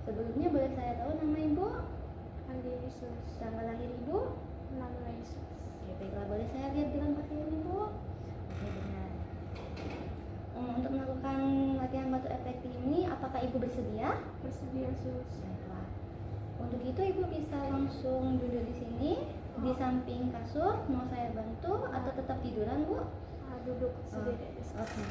Sebelumnya boleh saya tahu nama Ibu? Andi Yesus. Tanggal lahir Ibu? 6 Yesus. Oke, baiklah. Boleh saya lihat gelang pakaian Ibu? Oke, benar. Untuk melakukan latihan batu efektif ini, apakah Ibu bersedia? Bersedia Yesus. Baiklah. Untuk itu Ibu bisa langsung duduk di sini, di samping kasur. Mau saya bantu atau tetap tiduran, Bu? Duduk sendiri. Oke.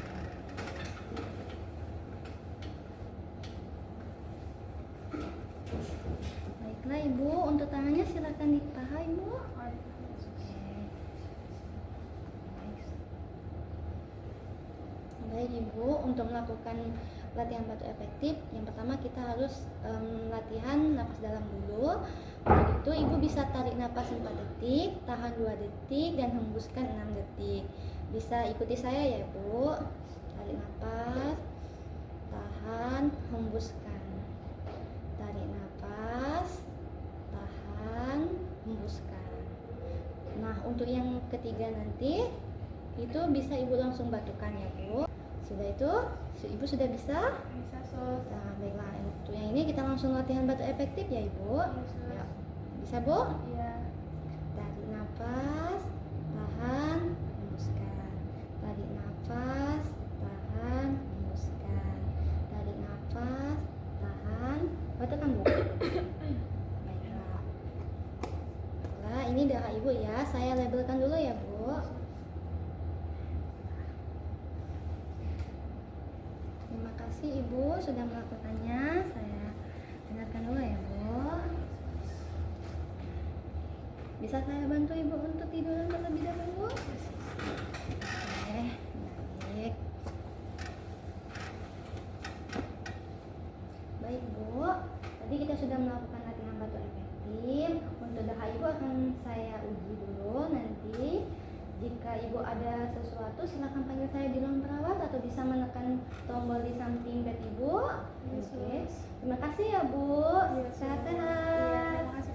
Baiklah Ibu, untuk tangannya silakan ditahan Ibu. Baik Ibu, untuk melakukan latihan batu efektif, yang pertama kita harus latihan napas dalam dulu. Untuk itu Ibu bisa tarik napas 4 detik, tahan 2 detik, dan hembuskan 6 detik. Bisa ikuti saya ya Bu. Tarik napas, tahan, hembuskan. Tarik napas, tahan, hembuskan. Nah, untuk yang ketiga nanti itu bisa Ibu langsung batukan ya Bu. Sudah itu, Ibu sudah bisa? Bisa Sus. Nah, baiklah. Untuk yang ini kita langsung latihan batu efektif ya Ibu. Ya. Bisa Bu? Iya. Tarik napas, tahan, hembuskan. Tarik napas, tahan, hembuskan. Tarik napas, tahan. Batukan Bu. Baiklah. Baiklah, ini darah Ibu ya. Saya labelkan dulu ya Bu. Terima kasih Ibu sudah melakukannya. Saya dengarkan dulu ya Bu. Bisa saya bantu Ibu untuk tiduran terlebih dahulu? Oke, baik. Baik Bu, tadi kita sudah melakukan latihan batu efektif. Untuk dahak Ibu akan saya uji dulu nanti. Jika Ibu ada sesuatu silahkan panggil saya di ruang perawat atau bisa menekan tombol di samping bed Ibu. Oke. Terima kasih ya Bu. Iya, Sehat-sehat. Terima kasih.